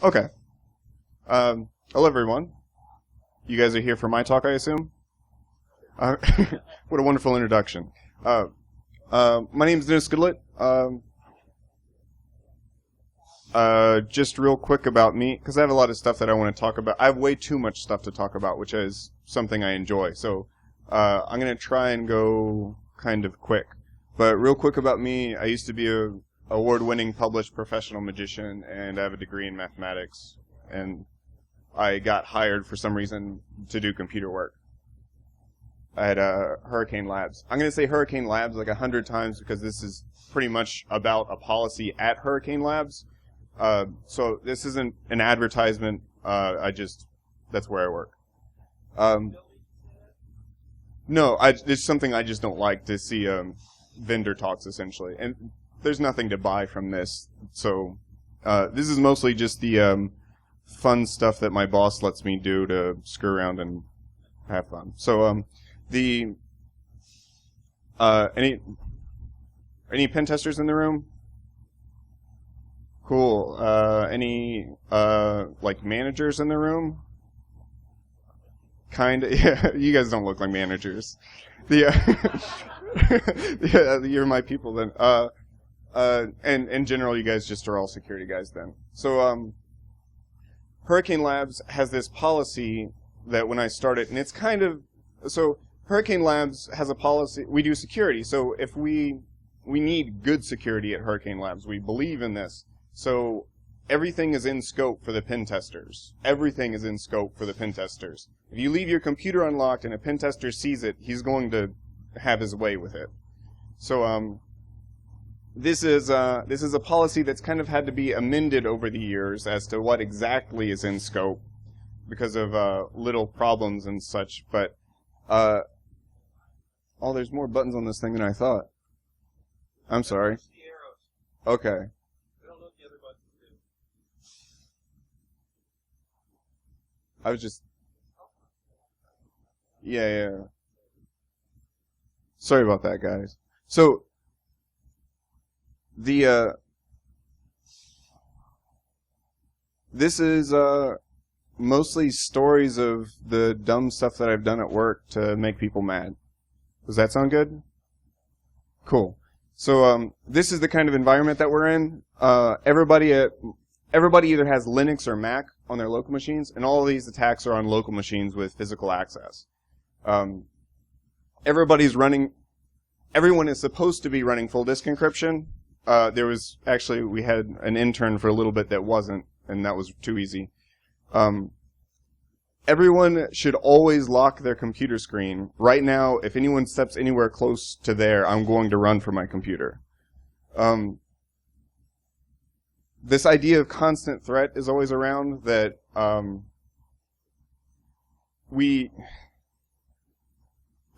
Okay. Hello, everyone. You guys are here for my talk, I assume? Uh, what a wonderful introduction. My name is Goodlett. Just real quick about me, because I have a lot of stuff that I want to talk about. I have way too much stuff to talk about, which is something I enjoy. So I'm going to try and go kind of quick. But real quick about me, I used to be a award-winning published professional magician, and I have a degree in mathematics. And I got hired for some reason to do computer work at Hurricane Labs. I'm going to say Hurricane Labs like 100 times because this is pretty much about a policy at Hurricane Labs. So this isn't an advertisement. That's where I work. No, it's something I just don't like to see vendor talks, essentially. And there's nothing to buy from this. So this is mostly just the fun stuff that my boss lets me do to screw around and have fun. So any pen testers in the room? Cool. Any like managers in the room? Kinda. Yeah, you guys don't look like managers. Yeah, you're my people then. And in general, you guys just are all security guys then. So Hurricane Labs has this policy that when I started, and it's kind of so Hurricane Labs has a policy. We do security, so if we need good security at Hurricane Labs, we believe in this. So everything is in scope for the pen testers. Everything is in scope for the pen testers. If you leave your computer unlocked and a pen tester sees it, he's going to have his way with it. So this is a policy that's kind of had to be amended over the years as to what exactly is in scope because of little problems and such. But there's more buttons on this thing than I thought. I'm sorry. Okay. I was just... Yeah. Sorry about that, guys. So, this is mostly stories of the dumb stuff that I've done at work to make people mad. Does that sound good? Cool. So, this is the kind of environment that we're in. Everybody either has Linux or Mac on their local machines, and all of these attacks are on local machines with physical access. Everyone is supposed to be running full disk encryption. We had an intern for a little bit that wasn't, and that was too easy. Everyone should always lock their computer screen. Right now, if anyone steps anywhere close to there, I'm going to run for my computer. This idea of constant threat is always around, that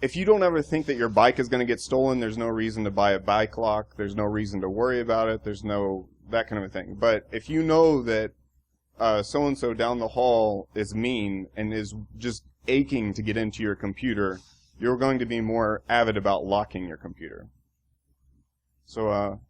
if you don't ever think that your bike is going to get stolen, there's no reason to buy a bike lock, there's no reason to worry about it, there's no that kind of a thing. But if you know that so-and-so down the hall is mean and is just aching to get into your computer, you're going to be more avid about locking your computer. So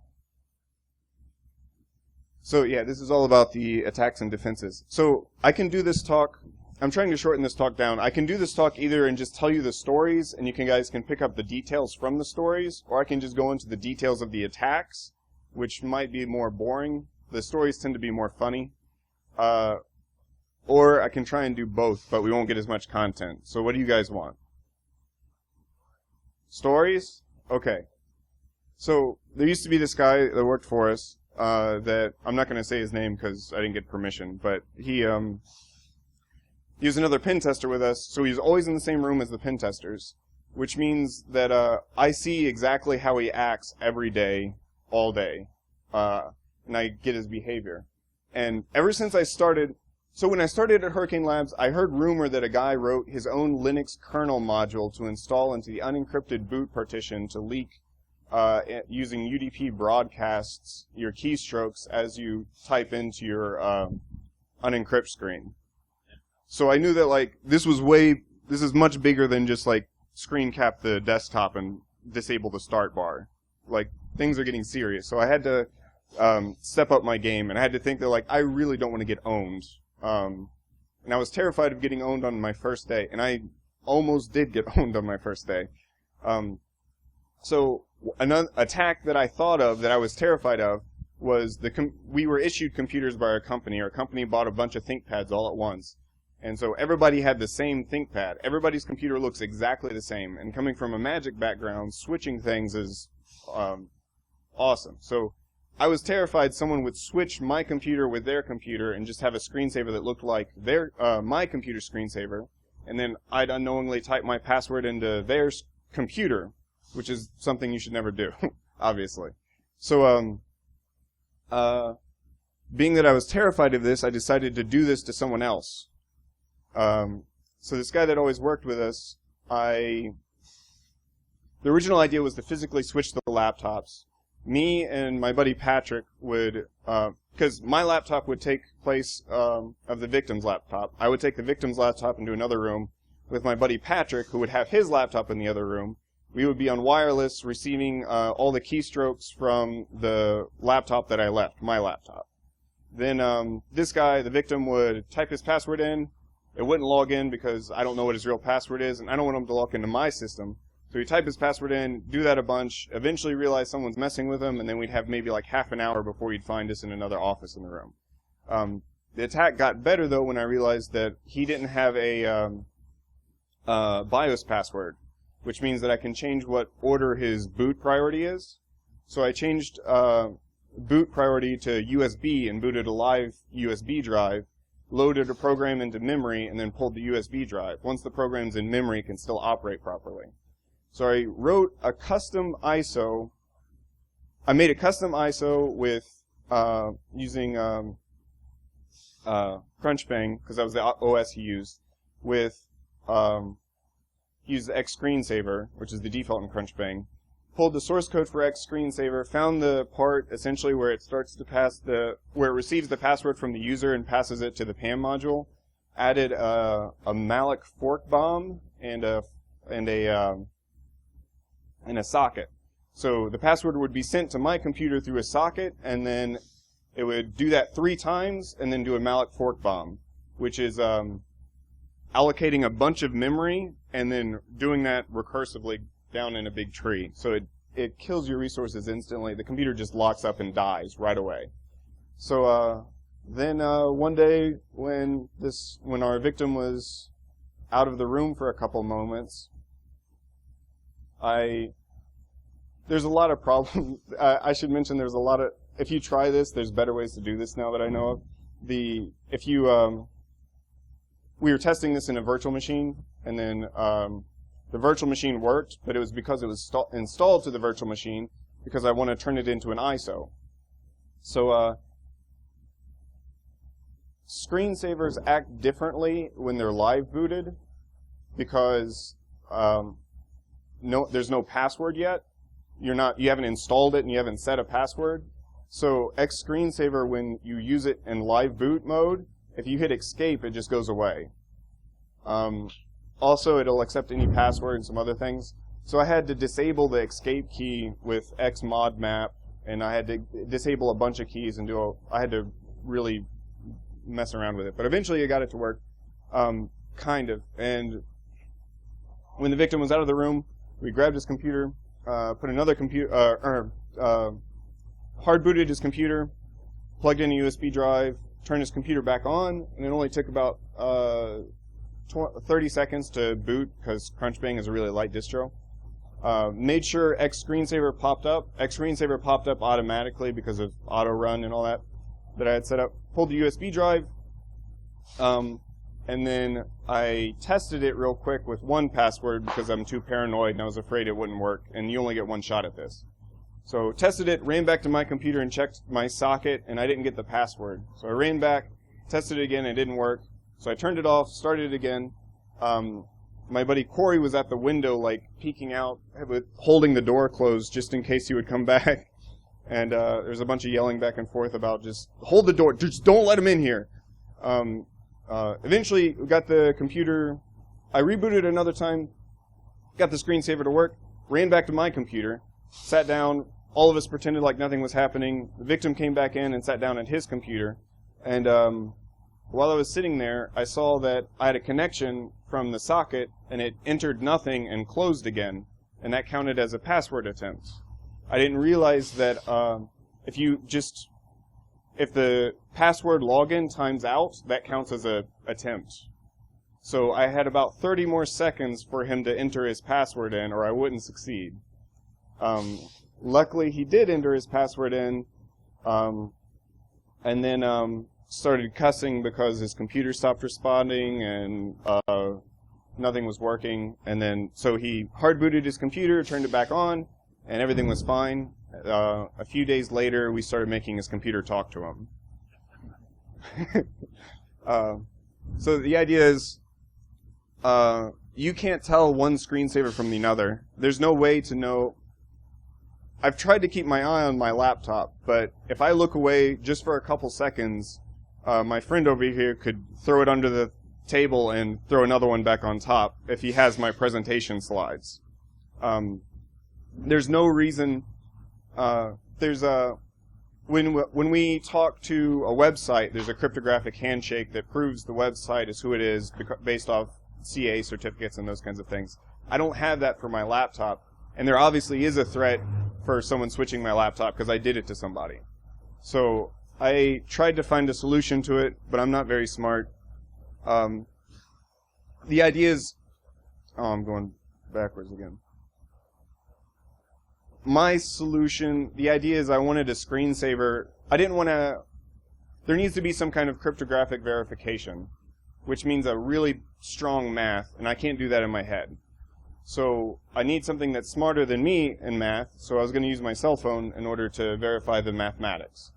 yeah, this is all about the attacks and defenses. So I can do this talk. I'm trying to shorten this talk down. I can do this talk either and just tell you the stories, and you guys can pick up the details from the stories, or I can just go into the details of the attacks, which might be more boring. The stories tend to be more funny. Or I can try and do both, but we won't get as much content. So what do you guys want? Stories? Okay. So there used to be this guy that worked for us. That I'm not going to say his name because I didn't get permission, but he was another pen tester with us, so he's always in the same room as the pen testers, which means that I see exactly how he acts every day, all day, and I get his behavior. And ever since when I started at Hurricane Labs, I heard rumor that a guy wrote his own Linux kernel module to install into the unencrypted boot partition to leak using UDP broadcasts your keystrokes as you type into your unencrypt screen. So I knew that this is much bigger than just screen cap the desktop and disable the start bar. Things are getting serious. So I had to step up my game, and I had to think that, like, I really don't want to get owned. And I was terrified of getting owned on my first day, and I almost did get owned on my first day. So another attack that I thought of that I was terrified of was we were issued computers by our company. Our company bought a bunch of ThinkPads all at once. And so everybody had the same ThinkPad. Everybody's computer looks exactly the same. And coming from a Magic background, switching things is awesome. So I was terrified someone would switch my computer with their computer and just have a screensaver that looked like my computer screensaver. And then I'd unknowingly type my password into their computer, which is something you should never do, obviously. So, being that I was terrified of this, I decided to do this to someone else. So this guy that always worked with us, the original idea was to physically switch the laptops. Me and my buddy Patrick would, because my laptop would take place of the victim's laptop. I would take the victim's laptop into another room with my buddy Patrick, who would have his laptop in the other room. We would be on wireless receiving all the keystrokes from the laptop that I left, my laptop. Then this guy, the victim, would type his password in. It wouldn't log in because I don't know what his real password is, and I don't want him to log into my system. So he'd type his password in, do that a bunch, eventually realize someone's messing with him, and then we'd have maybe like half an hour before he'd find us in another office in the room. The attack got better, though, when I realized that he didn't have a BIOS password, which means that I can change what order his boot priority is. So I changed boot priority to USB and booted a live USB drive, loaded a program into memory, and then pulled the USB drive. Once the program's in memory, it can still operate properly. So I wrote a custom ISO. I made a custom ISO with using Crunchbang, because that was the OS he used, with used X Screensaver, which is the default in Crunchbang. Pulled the source code for X Screensaver, found the part essentially where it starts to where it receives the password from the user and passes it to the PAM module. Added a malloc fork bomb and a socket. So the password would be sent to my computer through a socket, and then it would do that 3 times, and then do a malloc fork bomb, which is allocating a bunch of memory and then doing that recursively down in a big tree. So it kills your resources instantly. The computer just locks up and dies right away. So then one day when our victim was out of the room for a couple moments, there's a lot of problems. I should mention there's a lot of, if you try this, there's better ways to do this now that I know of. We were testing this in a virtual machine, and then the virtual machine worked, but it was because it was installed to the virtual machine, because I want to turn it into an ISO. So screensavers act differently when they're live booted, because there's no password yet. You haven't installed it and you haven't set a password. So X Screensaver, when you use it in live boot mode, if you hit escape, it just goes away. Also, it'll accept any password and some other things. So I had to disable the escape key with xmodmap, and I had to disable a bunch of keys and I had to really mess around with it. But eventually I got it to work, kind of. And when the victim was out of the room, we grabbed his computer, put another computer, hard booted his computer, plugged in a USB drive, turned his computer back on, and it only took about 30 seconds to boot, because Crunchbang is a really light distro. Made sure X Screensaver popped up. X Screensaver popped up automatically because of auto run and all that I had set up. Pulled the USB drive, and then I tested it real quick with one password because I'm too paranoid and I was afraid it wouldn't work, and you only get one shot at this. So tested it, ran back to my computer and checked my socket, and I didn't get the password. So I ran back, tested it again, it didn't work. So I turned it off, started it again. My buddy Corey was at the window, like, peeking out, holding the door closed just in case he would come back. And there's a bunch of yelling back and forth about just, hold the door, just don't let him in here. Eventually, we got the computer, I rebooted another time, got the screensaver to work, ran back to my computer, sat down, all of us pretended like nothing was happening. The victim came back in and sat down at his computer. And while I was sitting there, I saw that I had a connection from the socket, and it entered nothing and closed again. And that counted as a password attempt. I didn't realize that if the password login times out, that counts as a attempt. So I had about 30 more seconds for him to enter his password in, or I wouldn't succeed. Luckily, he did enter his password in, and then started cussing because his computer stopped responding and nothing was working. And then so he hard booted his computer, turned it back on, and everything was fine. A few days later, we started making his computer talk to him. So the idea is, you can't tell one screensaver from the other. There's no way to know. I've tried to keep my eye on my laptop, but if I look away just for a couple seconds, my friend over here could throw it under the table and throw another one back on top if he has my presentation slides. There's no reason. When we talk to a website, there's a cryptographic handshake that proves the website is who it is based off CA certificates and those kinds of things. I don't have that for my laptop, and there obviously is a threat for someone switching my laptop because I did it to somebody. So I tried to find a solution to it, but I'm not very smart. The idea is... Oh, I'm going backwards again. My solution, the idea is I wanted a screensaver. I didn't want to... There needs to be some kind of cryptographic verification, which means a really strong math, and I can't do that in my head. So I need something that's smarter than me in math, so I was going to use my cell phone in order to verify the mathematics.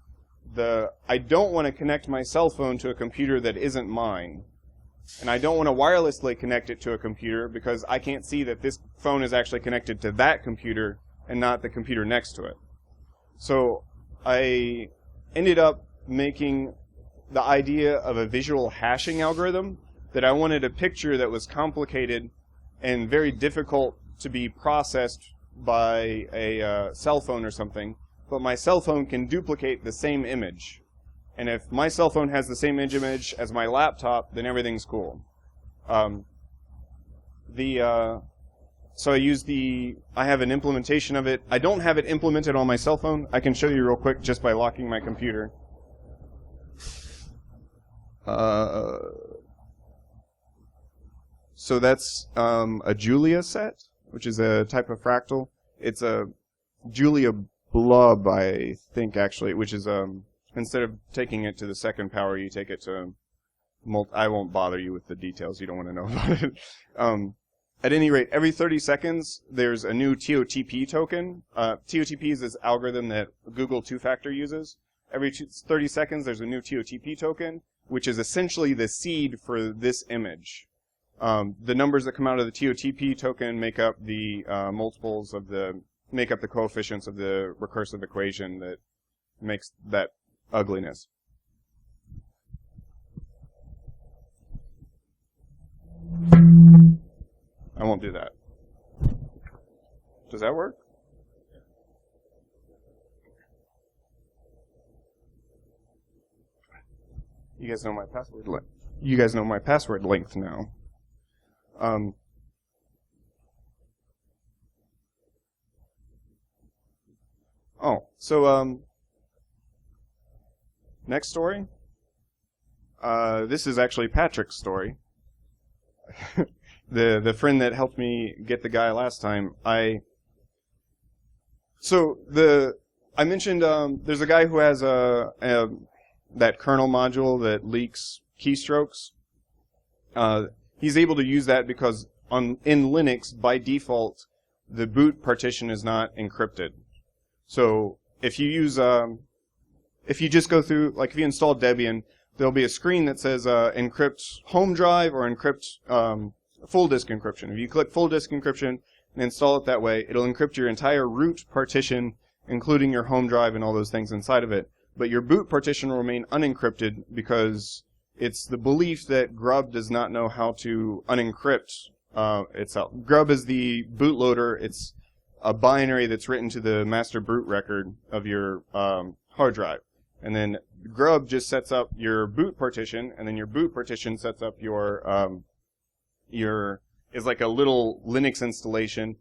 I don't want to connect my cell phone to a computer that isn't mine, and I don't want to wirelessly connect it to a computer because I can't see that this phone is actually connected to that computer and not the computer next to it. So I ended up making the idea of a visual hashing algorithm that I wanted a picture that was complicated and very difficult to be processed by a cell phone or something, but my cell phone can duplicate the same image. And if my cell phone has the same image as my laptop, then everything's cool. So I have an implementation of it. I don't have it implemented on my cell phone. I can show you real quick just by locking my computer. So that's a Julia set, which is a type of fractal. It's a Julia Blob, I think, actually, which is instead of taking it to the second power, you take it to I won't bother you with the details. You don't want to know about it. At any rate, every 30 seconds, there's a new TOTP token. TOTP is this algorithm that Google two-factor uses. Every 30 seconds, there's a new TOTP token, which is essentially the seed for this image. The numbers that come out of the TOTP token make up the make up the coefficients of the recursive equation that makes that ugliness. I won't do that. Does that work? You guys know my password length. You guys know my password length now. Next story. This is actually Patrick's story. The friend that helped me get the guy last time. I mentioned there's a guy who has that kernel module that leaks keystrokes. He's able to use that because in Linux, by default, the boot partition is not encrypted. So if you use if you just go through, like if you install Debian, there'll be a screen that says encrypt home drive or encrypt full disk encryption. If you click full disk encryption and install it that way, it'll encrypt your entire root partition, including your home drive and all those things inside of it. But your boot partition will remain unencrypted because it's the belief that Grub does not know how to unencrypt itself. Grub is the bootloader. It's a binary that's written to the master boot record of your hard drive. And then grub just sets up your boot partition, and then your boot partition sets up is like a little Linux installation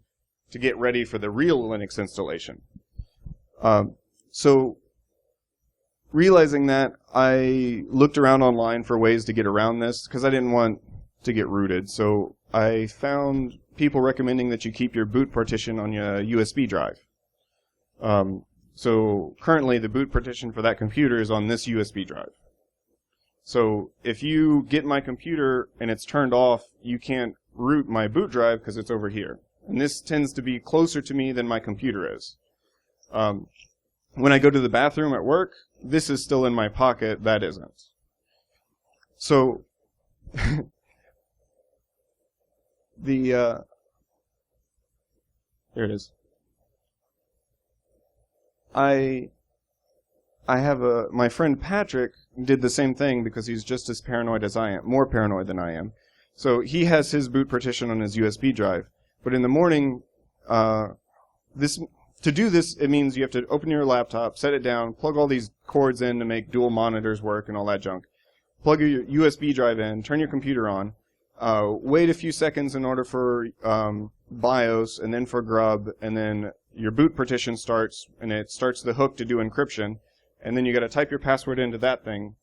to get ready for the real Linux installation. So realizing that, I looked around online for ways to get around this because I didn't want to get rooted. So I found people recommending that you keep your boot partition on your USB drive. So currently the boot partition for that computer is on this USB drive. So if you get my computer and it's turned off, you can't root my boot drive because it's over here. And this tends to be closer to me than my computer is. When I go to the bathroom at work, this is still in my pocket, that isn't. So there it is. I have my friend Patrick did the same thing because he's just as paranoid as I am, more paranoid than I am. So he has his boot partition on his USB drive. But in the morning, to do this, it means you have to open your laptop, set it down, plug all these cords in to make dual monitors work and all that junk. Plug your USB drive in, turn your computer on, wait a few seconds in order for BIOS, and then for grub, and then your boot partition starts, and it starts the hook to do encryption, and then you got to type your password into that thing,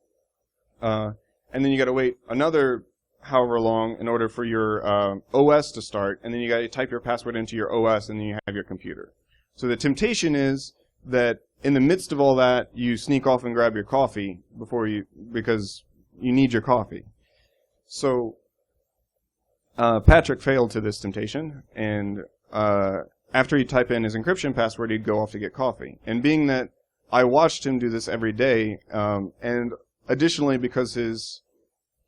and then you got to wait another however long in order for your OS to start, and then you got to type your password into your OS, and then you have your computer. So the temptation is that in the midst of all that, you sneak off and grab your coffee because you need your coffee. So Patrick failed to this temptation, and after he'd type in his encryption password, he'd go off to get coffee. And being that I watched him do this every day, and additionally because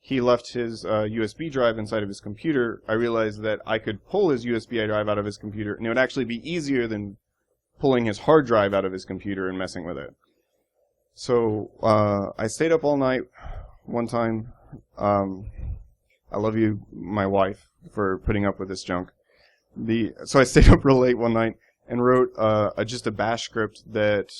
he left his USB drive inside of his computer, I realized that I could pull his USB drive out of his computer, and it would actually be easier than pulling his hard drive out of his computer and messing with it. So I stayed up all night one time. I love you, my wife, for putting up with this junk. So I stayed up real late one night and wrote just a bash script that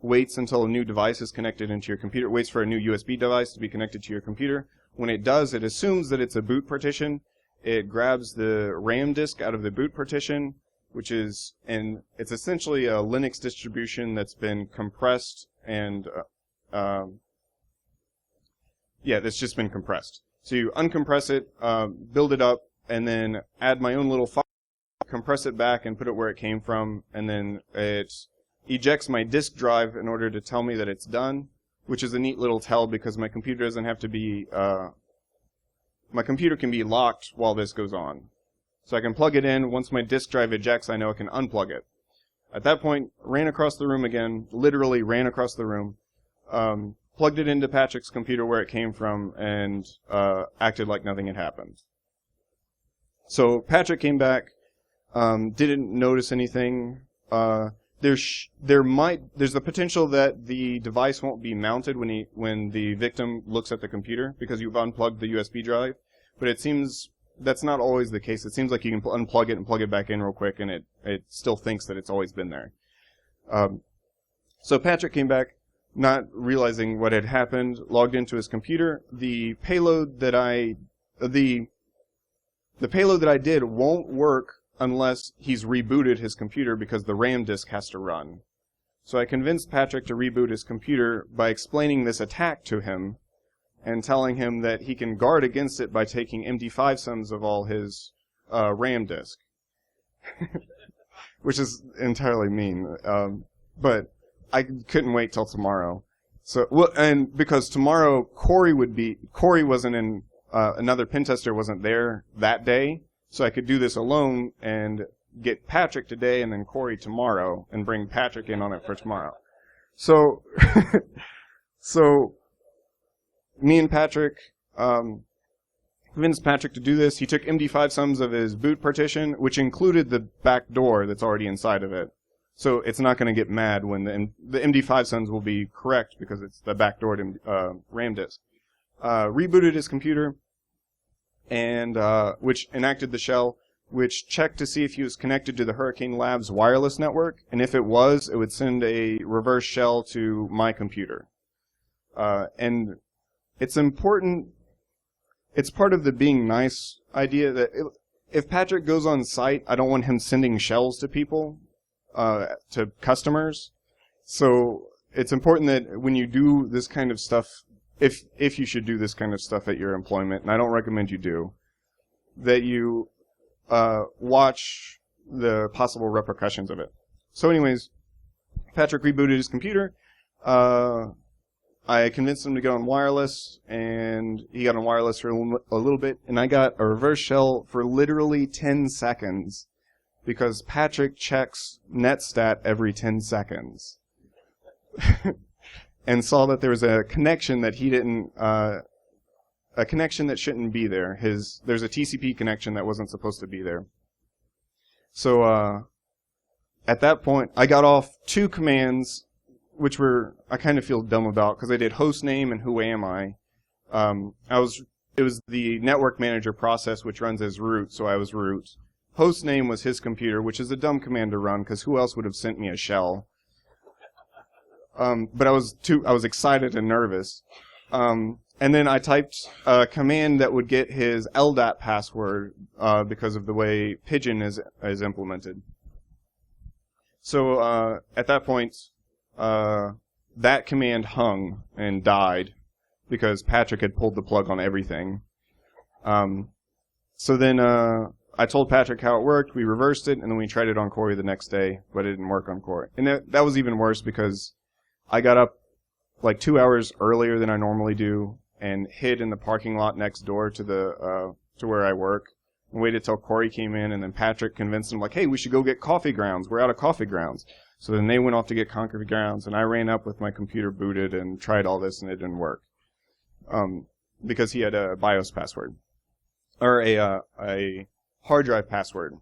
waits until a new device is connected into your computer, waits for a new USB device to be connected to your computer. When it does, it assumes that it's a boot partition. It grabs the RAM disk out of the boot partition, and it's essentially a Linux distribution that's been compressed and, that's just been compressed. So you uncompress it, build it up, and then add my own little file, compress it back and put it where it came from, and then it ejects my disk drive in order to tell me that it's done, which is a neat little tell because my computer doesn't have to be, my computer can be locked while this goes on. So I can plug it in. Once my disk drive ejects, I know I can unplug it. At that point, ran across the room again, literally ran across the room, plugged it into Patrick's computer where it came from, and acted like nothing had happened. So Patrick came back, didn't notice anything. There's the potential that the device won't be mounted when the victim looks at the computer because you've unplugged the USB drive, but it seems that's not always the case. It seems like you can unplug it and plug it back in real quick, and it still thinks that it's always been there. So Patrick came back, not realizing what had happened, logged into his computer. The payload that I did won't work unless he's rebooted his computer because the RAM disk has to run. So I convinced Patrick to reboot his computer by explaining this attack to him and telling him that he can guard against it by taking MD5 sums of all his RAM disk. Which is entirely mean. But I couldn't wait till tomorrow. And because tomorrow Corey wasn't in, another pen tester wasn't there that day, so I could do this alone and get Patrick today and then Corey tomorrow and bring Patrick in on it for tomorrow. So, me and Patrick convinced Patrick to do this. He took MD5 sums of his boot partition, which included the back door that's already inside of it. So it's not going to get mad when the MD5 sums will be correct because it's the backdoored RAM disk. Rebooted his computer, and which enacted the shell. which checked to see if he was connected to the Hurricane Labs wireless network, and if it was, it would send a reverse shell to my computer. And it's important, it's part of the being nice idea that if Patrick goes on site, I don't want him sending shells to people, to customers. So it's important that when you do this kind of stuff, if you should do this kind of stuff at your employment, and I don't recommend you do, that you watch the possible repercussions of it. So anyways, Patrick rebooted his computer. I convinced him to get on wireless, and he got on wireless for a little bit, and I got a reverse shell for literally 10 seconds because Patrick checks netstat every 10 seconds. And saw that there was a connection that he didn't, a connection that shouldn't be there. There's a TCP connection that wasn't supposed to be there. So, at that point, I got off 2 commands, which I kind of feel dumb about, because I did hostname and who am I. It was the network manager process, which runs as root, so I was root. Hostname was his computer, which is a dumb command to run, because who else would have sent me a shell? But I was excited and nervous. And then I typed a command that would get his LDAP password, because of the way Pigeon is implemented. So, at that point, that command hung and died because Patrick had pulled the plug on everything. So then, I told Patrick how it worked, we reversed it, and then we tried it on Corey the next day, but it didn't work on Corey. And that was even worse because I got up like 2 hours earlier than I normally do and hid in the parking lot next door to where I work and waited till Corey came in, and then Patrick convinced him, like, hey, we should go get coffee grounds. We're out of coffee grounds. So then they went off to get coffee grounds, and I ran up with my computer booted and tried all this, and it didn't work. Because he had a BIOS password. Or a hard drive password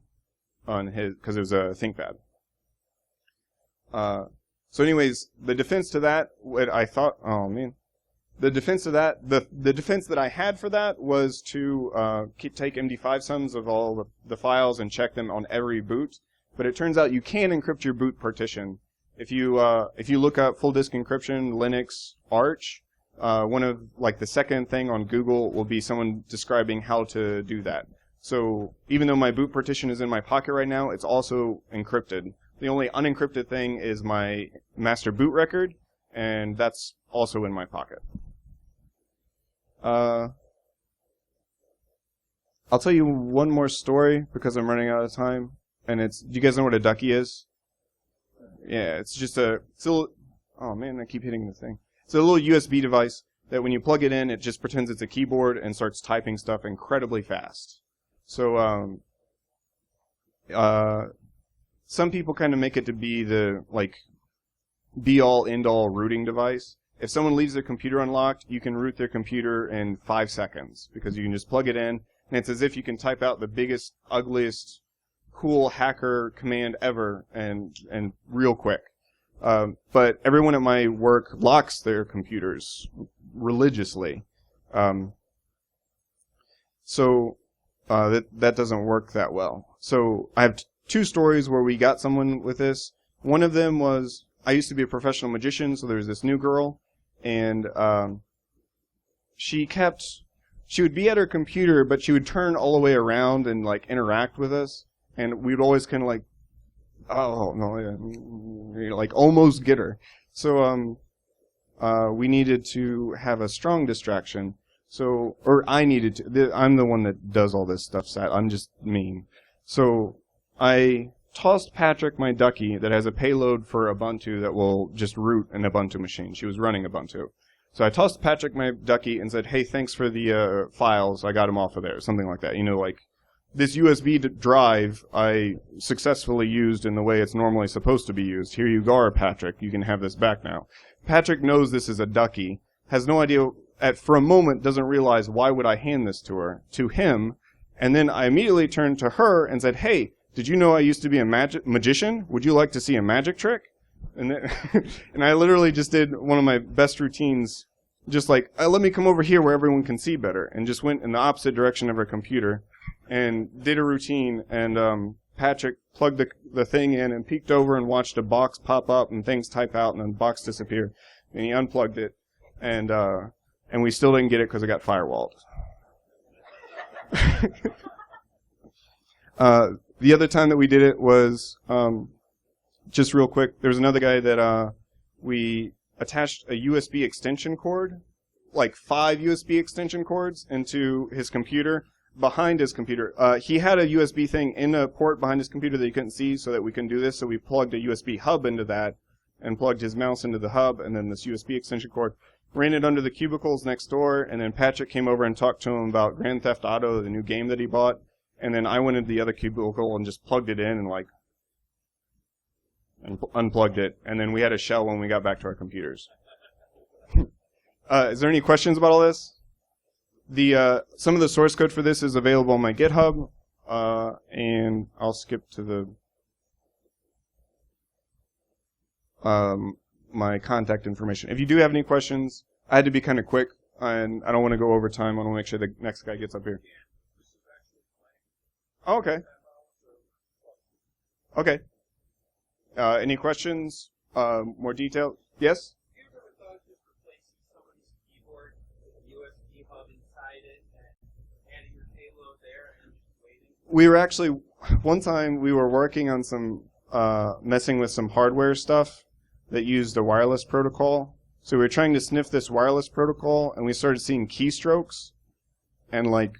on his, because it was a ThinkPad. So anyways, the defense to that, the defense to that, the defense that I had for that was to take MD5 sums of all the files and check them on every boot. But it turns out you can encrypt your boot partition. If you look up full disk encryption, Linux, Arch, one of the second thing on Google will be someone describing how to do that. So even though my boot partition is in my pocket right now, it's also encrypted. The only unencrypted thing is my master boot record, and that's also in my pocket. I'll tell you one more story because I'm running out of time. And do you guys know what a ducky is? Yeah, it's just oh man, I keep hitting the thing. It's a little USB device that when you plug it in, it just pretends it's a keyboard and starts typing stuff incredibly fast. So, some people kind of make it to be the, be-all, end-all rooting device. If someone leaves their computer unlocked, you can root their computer in 5 seconds, because you can just plug it in, and it's as if you can type out the biggest, ugliest, cool hacker command ever, and real quick. But everyone at my work locks their computers religiously. So that doesn't work that well. So I have 2 stories where we got someone with this. One of them was, I used to be a professional magician, so there was this new girl, and she would be at her computer, but she would turn all the way around and interact with us, and we'd always kind of oh no, almost get her. So we needed to have a strong distraction. So, or I needed to. I'm the one that does all this stuff. I'm just mean. So I tossed Patrick my ducky that has a payload for Ubuntu that will just root an Ubuntu machine. She was running Ubuntu. So I tossed Patrick my ducky and said, hey, thanks for the files. I got them off of there. Something like that. This USB drive I successfully used in the way it's normally supposed to be used. Here you go, Patrick. You can have this back now. Patrick knows this is a ducky, has no idea, for a moment doesn't realize why would I hand this to him, and then I immediately turned to her and said, hey, did you know I used to be a magician? Would you like to see a magic trick? And then, and I literally just did one of my best routines, just let me come over here where everyone can see better, and just went in the opposite direction of her computer, and did a routine, and Patrick plugged the thing in and peeked over and watched a box pop up and things type out and then the box disappear. And he unplugged it, and we still didn't get it because it got firewalled. The other time that we did it was, just real quick, there was another guy that we attached a USB extension cord, like 5 USB extension cords, into his computer, behind his computer. He had a USB thing in a port behind his computer that you couldn't see so that we couldn't do this, so we plugged a USB hub into that and plugged his mouse into the hub and then this USB extension cord. Ran it under the cubicles next door, and then Patrick came over and talked to him about Grand Theft Auto, the new game that he bought, and then I went into the other cubicle and just plugged it in and unplugged it, and then we had a shell when we got back to our computers. Is there any questions about all this? Some of the source code for this is available on my GitHub, and I'll skip to my contact information. If you do have any questions, I had to be kind of quick, and I don't want to go over time. I want to make sure the next guy gets up here. Oh, okay. Okay. Any questions? More detail? Yes? Have you ever thought of just replacing somebody's keyboard with a USB hub inside it and adding your payload there and just waiting? We were actually, one time we were working on some, messing with some hardware stuff that used a wireless protocol. So we were trying to sniff this wireless protocol, and we started seeing keystrokes, and the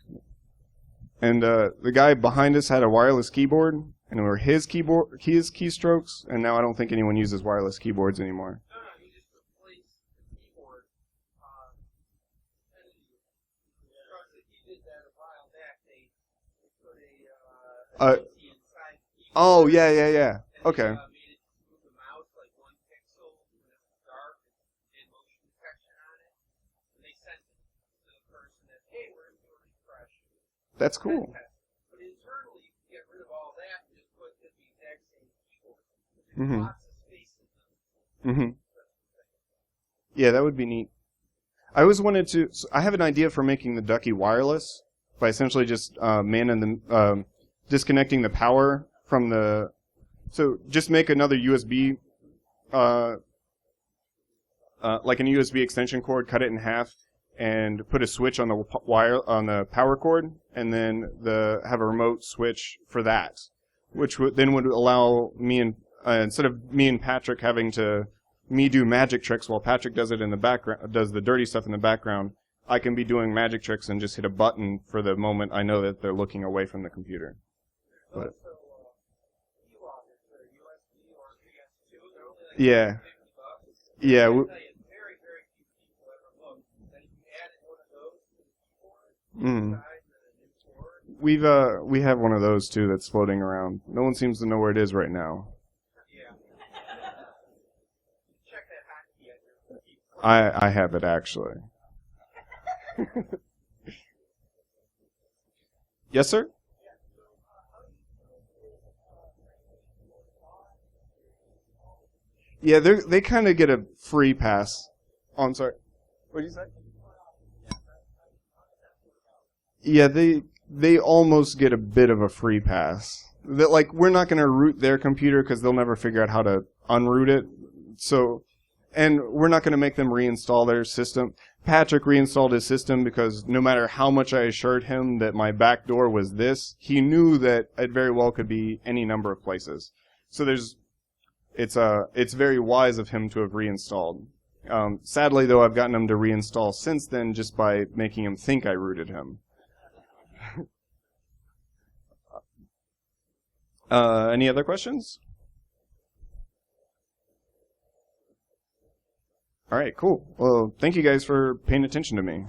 guy behind us had a wireless keyboard, and it were his keystrokes, and now I don't think anyone uses wireless keyboards anymore. No, you just replace the keyboard. He did that a while back. They put a PC inside the keyboard. Oh, yeah. Okay. And made it move the mouse like 1 pixel when it was dark and did motion detection on it. And they sent it to the person that, hey, we're going to do a refresh. That's cool. But internally, you can get rid of all that and just put the exact same keyboard. There's Mm-hmm. lots of space in them. Mm-hmm. Yeah, that would be neat. I always wanted to. So I have an idea for making the Ducky wireless by essentially just disconnecting the power from the. So just make another USB, like an USB extension cord, cut it in half, and put a switch on the the power cord, and then have a remote switch for that, which would allow me and instead of me and Patrick having to do magic tricks while Patrick does it in the background, does the dirty stuff in the background, I can be doing magic tricks and just hit a button for the moment I know that they're looking away from the computer. But yeah. Yeah. We have one of those too that's floating around. No one seems to know where it is right now. I have it actually. Yes, sir? Yeah, they kind of get a free pass. Oh, I'm sorry. What did you say? Yeah, they almost get a bit of a free pass. That, like, we're not going to root their computer because they'll never figure out how to unroot it. So, and we're not going to make them reinstall their system. Patrick reinstalled his system because no matter how much I assured him that my back door was this, he knew that it very well could be any number of places. So it's very wise of him to have reinstalled. Sadly, though, I've gotten him to reinstall since then just by making him think I rooted him. Any other questions? All right, cool. Well, thank you guys for paying attention to me.